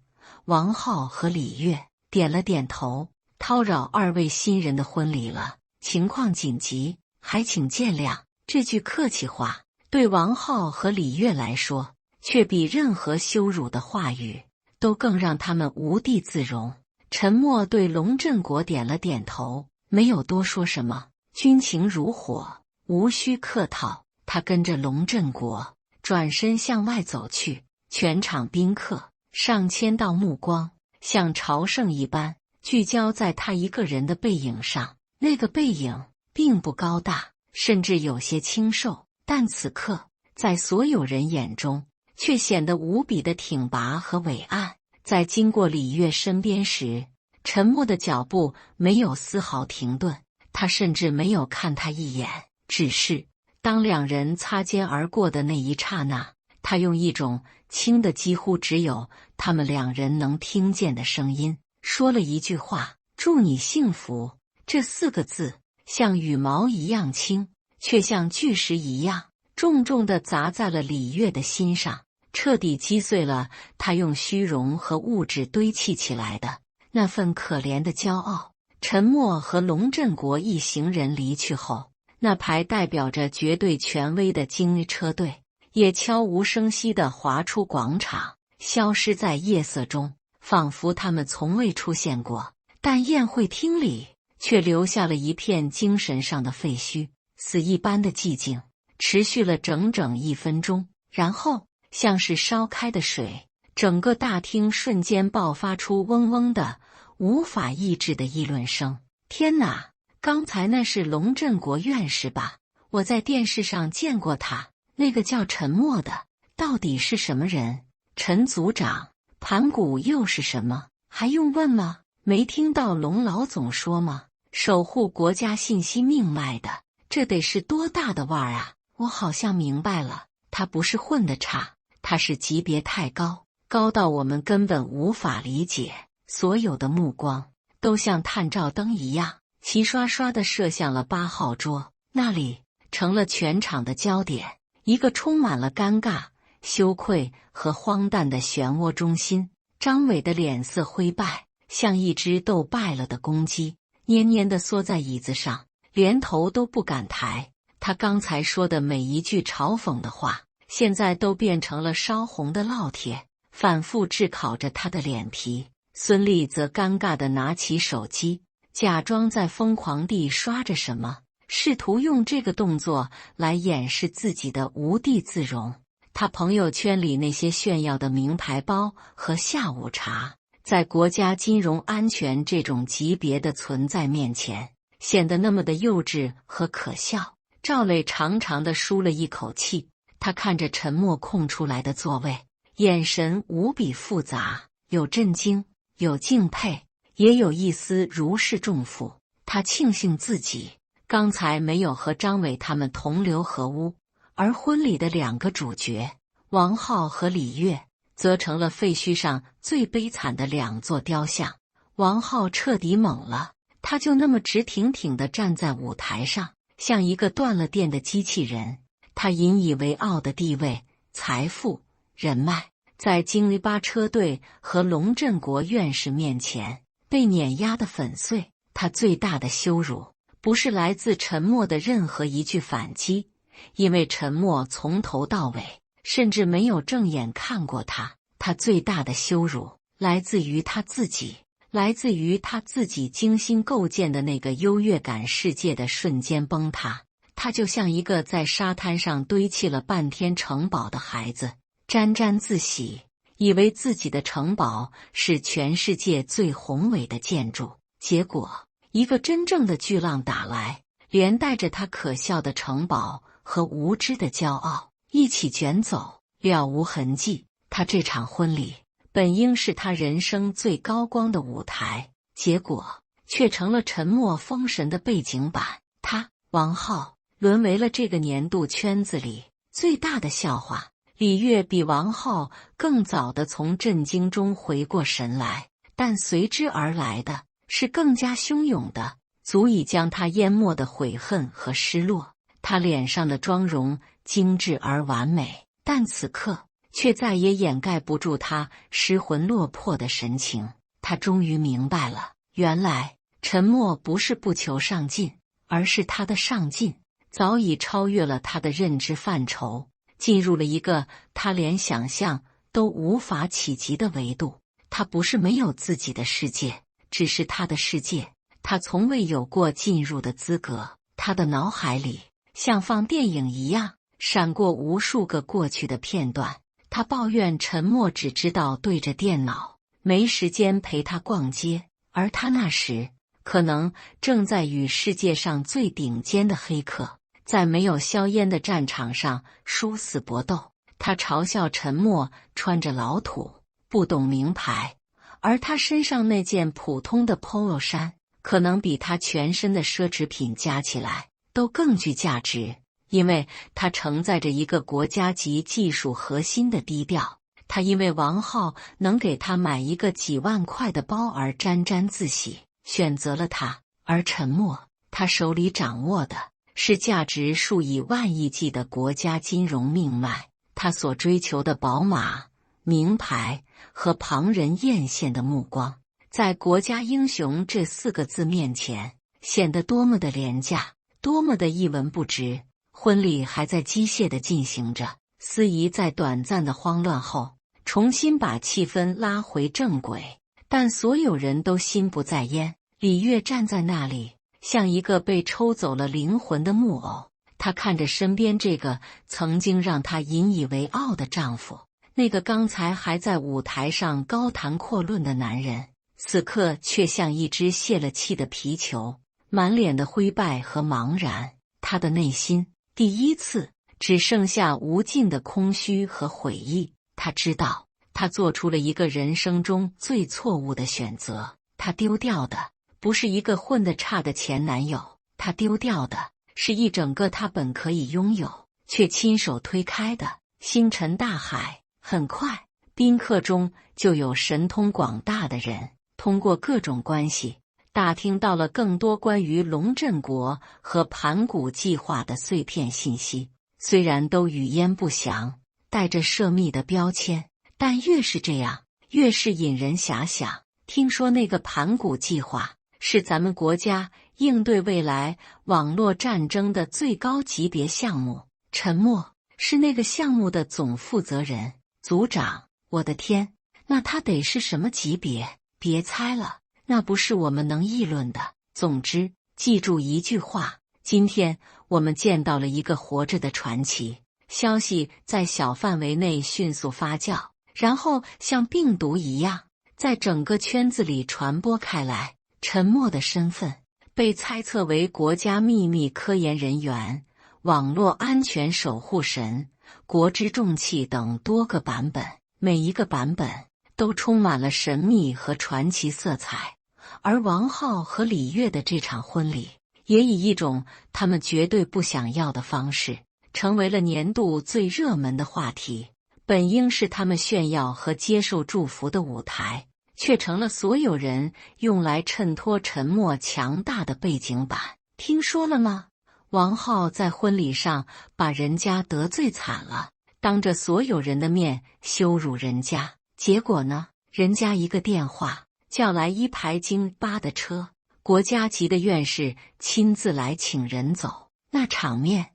王浩和李悦点了点头。叨扰二位新人的婚礼了，情况紧急，还请见谅。这句客气话对王浩和李悦来说，却比任何羞辱的话语都更让他们无地自容。陈默对龙振国点了点头，没有多说什么，军情如火，无需客套。他跟着龙振国转身向外走去，全场宾客上千道目光像朝圣一般聚焦在他一个人的背影上。那个背影并不高大，甚至有些清瘦，但此刻在所有人眼中却显得无比的挺拔和伟岸。在经过李悦身边时，陈默的脚步没有丝毫停顿，他甚至没有看他一眼，只是当两人擦肩而过的那一刹那，他用一种轻的几乎只有他们两人能听见的声音说了一句话：祝你幸福。这4个字像羽毛一样轻，却像巨石一样重重地砸在了李悦的心上，彻底击碎了他用虚荣和物质堆砌起来的那份可怜的骄傲。陈默和龙振国一行人离去后，那排代表着绝对权威的精车队也悄无声息地划出广场，消失在夜色中，仿佛他们从未出现过。但宴会厅里却留下了一片精神上的废墟，死一般的寂静持续了整整1分钟，然后像是烧开的水，整个大厅瞬间爆发出嗡嗡的无法抑制的议论声。天哪，刚才那是龙振国院士吧？我在电视上见过他，那个叫陈默的到底是什么人？陈组长，盘古又是什么？还用问吗？没听到龙老总说吗？守护国家信息命脉的，这得是多大的腕儿啊！我好像明白了，他不是混得差，他是级别太高，高到我们根本无法理解。所有的目光都像探照灯一样齐刷刷地射向了8号桌，那里成了全场的焦点，一个充满了尴尬、羞愧和荒诞的漩涡中心。张伟的脸色灰败，像一只斗败了的公鸡，蔫蔫地缩在椅子上，连头都不敢抬。他刚才说的每一句嘲讽的话，现在都变成了烧红的烙铁，反复炙烤着他的脸皮。孙俪则尴尬地拿起手机，假装在疯狂地刷着什么，试图用这个动作来掩饰自己的无地自容。他朋友圈里那些炫耀的名牌包和下午茶，在国家金融安全这种级别的存在面前，显得那么的幼稚和可笑。赵磊长长地舒了一口气，他看着沉默空出来的座位，眼神无比复杂，有震惊，有敬佩，也有一丝如释重负。他庆幸自己刚才没有和张伟他们同流合污，而婚礼的两个主角王浩和李悦则成了废墟上最悲惨的两座雕像。王浩彻底懵了，他就那么直挺挺地站在舞台上，像一个断了电的机器人。他引以为傲的地位、财富、人脉，在京巴车队和龙振国院士面前被碾压得粉碎。他最大的羞辱不是来自沉默的任何一句反击，因为沉默从头到尾甚至没有正眼看过他。他最大的羞辱来自于他自己，来自于他自己精心构建的那个优越感世界的瞬间崩塌。他就像一个在沙滩上堆砌了半天城堡的孩子，沾沾自喜，以为自己的城堡是全世界最宏伟的建筑。结果，一个真正的巨浪打来，连带着他可笑的城堡和无知的骄傲一起卷走，了无痕迹。他这场婚礼本应是他人生最高光的舞台，结果却成了沉默封神的背景板。他，王浩，沦为了这个年度圈子里最大的笑话。李悦比王浩更早地从震惊中回过神来，但随之而来的是更加汹涌的，足以将他淹没的悔恨和失落。他脸上的妆容精致而完美，但此刻却再也掩盖不住他失魂落魄的神情。他终于明白了，原来沉默不是不求上进，而是他的上进早已超越了他的认知范畴，进入了一个他连想象都无法企及的维度。他不是没有自己的世界，只是他的世界，他从未有过进入的资格。他的脑海里像放电影一样闪过无数个过去的片段。他抱怨沉默只知道对着电脑，没时间陪他逛街，而他那时可能正在与世界上最顶尖的黑客在没有硝烟的战场上殊死搏斗。他嘲笑沉默穿着老土，不懂名牌，而他身上那件普通的 polo 衫可能比他全身的奢侈品加起来都更具价值，因为它承载着一个国家级技术核心的低调。他因为王浩能给他买一个几万块的包而沾沾自喜，选择了他。而沉默，他手里掌握的是价值数以万亿计的国家金融命脉。他所追求的宝马、名牌和旁人艳羡的目光，在国家英雄这4个字面前显得多么的廉价，多么的一文不值。婚礼还在机械地进行着，司仪在短暂的慌乱后重新把气氛拉回正轨，但所有人都心不在焉。李悦站在那里，像一个被抽走了灵魂的木偶。他看着身边这个曾经让他引以为傲的丈夫，那个刚才还在舞台上高谈阔论的男人，此刻却像一只泄了气的皮球，满脸的灰败和茫然。他的内心第一次只剩下无尽的空虚和悔意。他知道，他做出了一个人生中最错误的选择。他丢掉的不是一个混得差的前男友，他丢掉的是一整个他本可以拥有却亲手推开的星辰大海。很快，宾客中就有神通广大的人通过各种关系打听到了更多关于龙振国和盘古计划的碎片信息。虽然都语焉不详，带着涉密的标签，但越是这样，越是引人遐想。听说那个盘古计划是咱们国家应对未来网络战争的最高级别项目，沉默是那个项目的总负责人、组长。我的天，那他得是什么级别？别猜了，那不是我们能议论的。总之，记住一句话，今天我们见到了一个活着的传奇。消息在小范围内迅速发酵，然后像病毒一样，在整个圈子里传播开来。陈默的身份被猜测为国家秘密科研人员、网络安全守护神、国之重器等多个版本，每一个版本都充满了神秘和传奇色彩。而王浩和李悦的这场婚礼，也以一种他们绝对不想要的方式，成为了年度最热门的话题。本应是他们炫耀和接受祝福的舞台，却成了所有人用来衬托陈默强大的背景板。听说了吗？王浩在婚礼上把人家得罪惨了，当着所有人的面羞辱人家。结果呢？人家一个电话叫来1排京巴的车，国家级的院士亲自来请人走，那场面，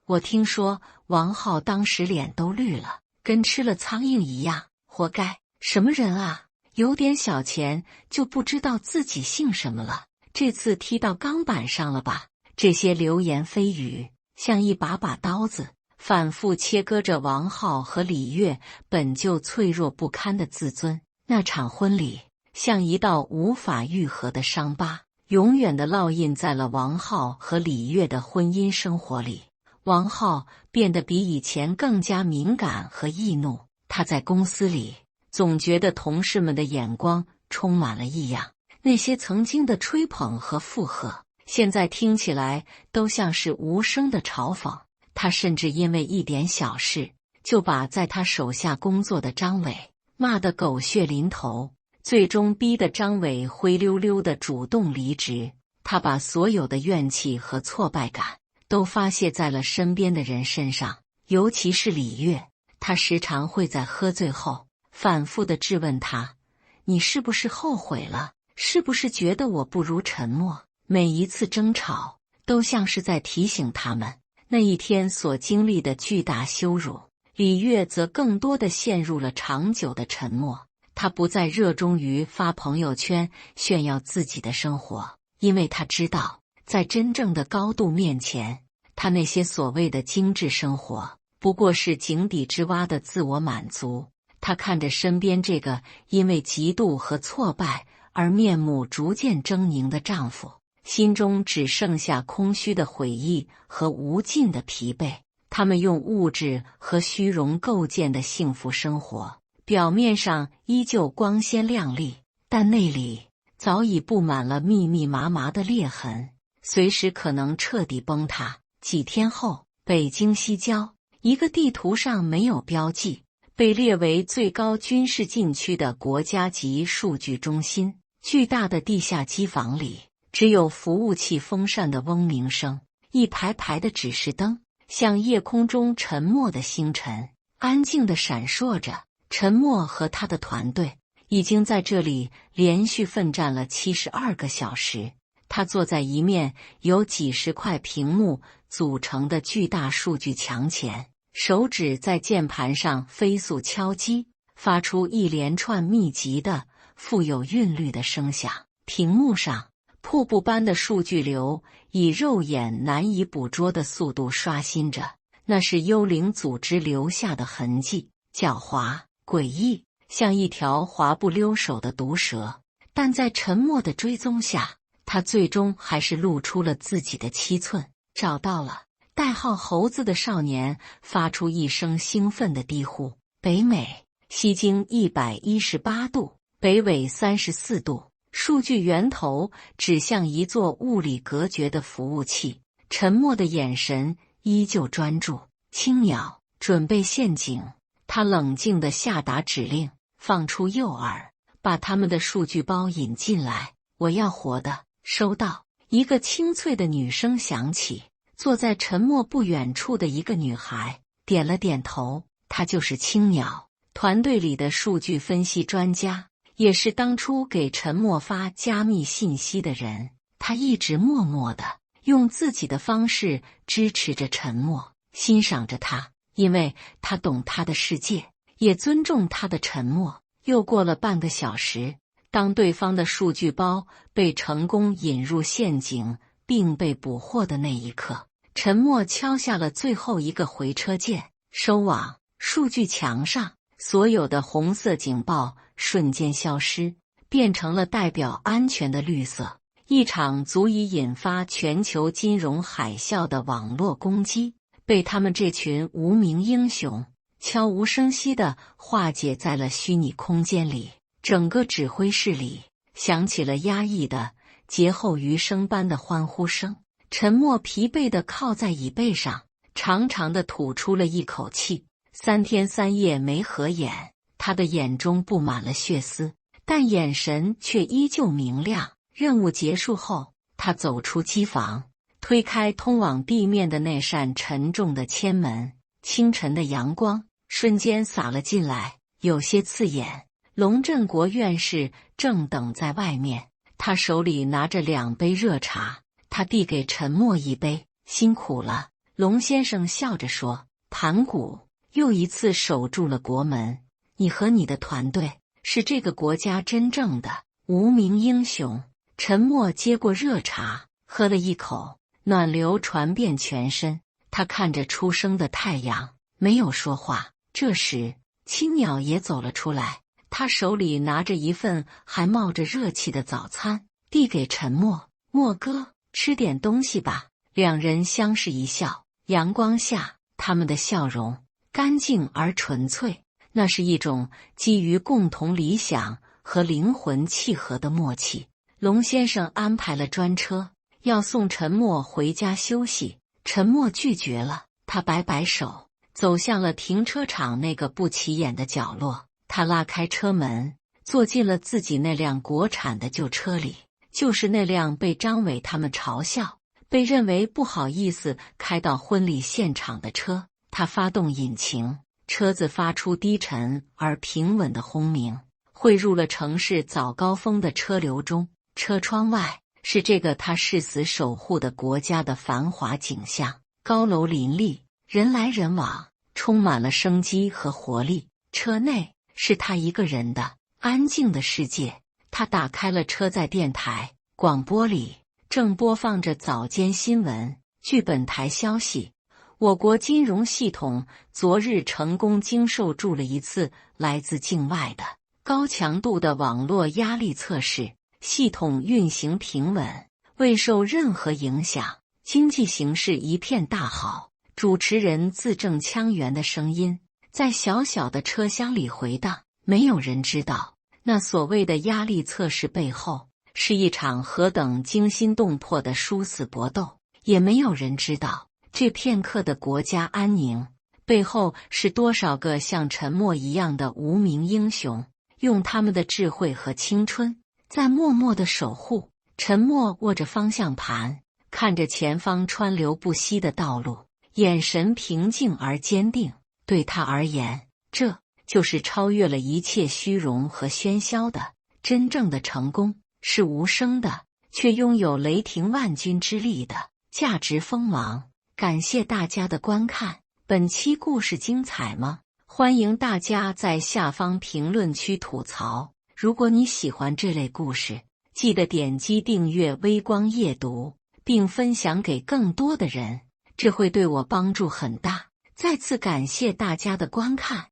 我听说王浩当时脸都绿了，跟吃了苍蝇一样，活该。什么人啊？有点小钱就不知道自己姓什么了，这次踢到钢板上了吧？这些流言蜚语像一把把刀子，反复切割着王浩和李悦本就脆弱不堪的自尊。那场婚礼像一道无法愈合的伤疤，永远地烙印在了王浩和李悦的婚姻生活里。王浩变得比以前更加敏感和易怒，他在公司里总觉得同事们的眼光充满了异样，那些曾经的吹捧和附和，现在听起来都像是无声的嘲讽。他甚至因为一点小事，就把在他手下工作的张伟骂得狗血淋头，最终逼得张伟灰溜溜地主动离职。他把所有的怨气和挫败感都发泄在了身边的人身上，尤其是李悦。他时常会在喝醉后反复地质问他：你是不是后悔了？是不是觉得我不如陈默？每一次争吵都像是在提醒他们那一天所经历的巨大羞辱。李悦则更多地陷入了长久的沉默，他不再热衷于发朋友圈炫耀自己的生活，因为他知道，在真正的高度面前，他那些所谓的精致生活不过是井底之蛙的自我满足。他看着身边这个因为嫉妒和挫败而面目逐渐狰狞的丈夫，心中只剩下空虚的悔意和无尽的疲惫。他们用物质和虚荣构建的幸福生活，表面上依旧光鲜亮丽，但内里早已布满了密密麻麻的裂痕，随时可能彻底崩塌。几天后，北京西郊一个地图上没有标记，被列为最高军事禁区的国家级数据中心，巨大的地下机房里，只有服务器风扇的嗡鸣声，一排排的指示灯像夜空中沉默的星辰，安静地闪烁着。陈默和他的团队已经在这里连续奋战了72个小时。他坐在一面由几十块屏幕组成的巨大数据墙前，手指在键盘上飞速敲击，发出一连串密集的、富有韵律的声响。屏幕上瀑布般的数据流以肉眼难以捕捉的速度刷新着，那是幽灵组织留下的痕迹，狡猾、诡异，像一条滑不溜手的毒蛇。但在沉默的追踪下，他最终还是露出了自己的七寸。找到了！代号猴子的少年发出一声兴奋的低呼。北美，西经118度，北纬34度。数据源头指向一座物理隔绝的服务器，沉默的眼神依旧专注。青鸟，准备陷阱。他冷静地下达指令，放出诱饵，把他们的数据包引进来。我要活的。收到。一个清脆的女声响起，坐在沉默不远处的一个女孩点了点头，她就是青鸟，团队里的数据分析专家，也是当初给陈默发加密信息的人。他一直默默地用自己的方式支持着陈默，欣赏着他，因为他懂他的世界，也尊重他的沉默。又过了半个小时，当对方的数据包被成功引入陷阱并被捕获的那一刻，陈默敲下了最后一个回车键，收网。数据墙上所有的红色警报瞬间消失，变成了代表安全的绿色。一场足以引发全球金融海啸的网络攻击，被他们这群无名英雄悄无声息地化解在了虚拟空间里。整个指挥室里响起了压抑的劫后余生般的欢呼声。陈默疲惫地靠在椅背上，长长地吐出了一口气。3天3夜没合眼，他的眼中布满了血丝，但眼神却依旧明亮。任务结束后，他走出机房，推开通往地面的那扇沉重的铅门。清晨的阳光瞬间洒了进来，有些刺眼。龙振国院士正等在外面，他手里拿着2杯热茶，他递给陈默一杯。辛苦了，龙先生笑着说。盘古又一次守住了国门，你和你的团队是这个国家真正的无名英雄。陈默接过热茶，喝了一口，暖流传遍全身。他看着初升的太阳，没有说话。这时，青鸟也走了出来，他手里拿着一份还冒着热气的早餐，递给陈默。默哥，吃点东西吧。2人相视一笑，阳光下，他们的笑容干净而纯粹，那是一种基于共同理想和灵魂契合的默契。龙先生安排了专车，要送陈默回家休息。陈默拒绝了，他摆摆手，走向了停车场那个不起眼的角落。他拉开车门，坐进了自己那辆国产的旧车里，就是那辆被张伟他们嘲笑、被认为不好意思开到婚礼现场的车。他发动引擎，车子发出低沉而平稳的轰鸣，汇入了城市早高峰的车流中。车窗外是这个他誓死守护的国家的繁华景象，高楼林立，人来人往，充满了生机和活力。车内是他一个人的安静的世界。他打开了车载电台，广播里正播放着早间新闻。据本台消息，我国金融系统昨日成功经受住了一次来自境外的高强度的网络压力测试，系统运行平稳，未受任何影响，经济形势一片大好。主持人字正腔圆的声音在小小的车厢里回荡。没有人知道，那所谓的压力测试背后是一场何等惊心动魄的殊死搏斗，也没有人知道，这片刻的国家安宁背后是多少个像陈默一样的无名英雄，用他们的智慧和青春在默默的守护。陈默握着方向盘，看着前方川流不息的道路，眼神平静而坚定。对他而言，这就是超越了一切虚荣和喧嚣的真正的成功，是无声的，却拥有雷霆万钧之力的价值锋芒。感谢大家的观看，本期故事精彩吗？欢迎大家在下方评论区吐槽。如果你喜欢这类故事，记得点击订阅微光夜读，并分享给更多的人，这会对我帮助很大。再次感谢大家的观看。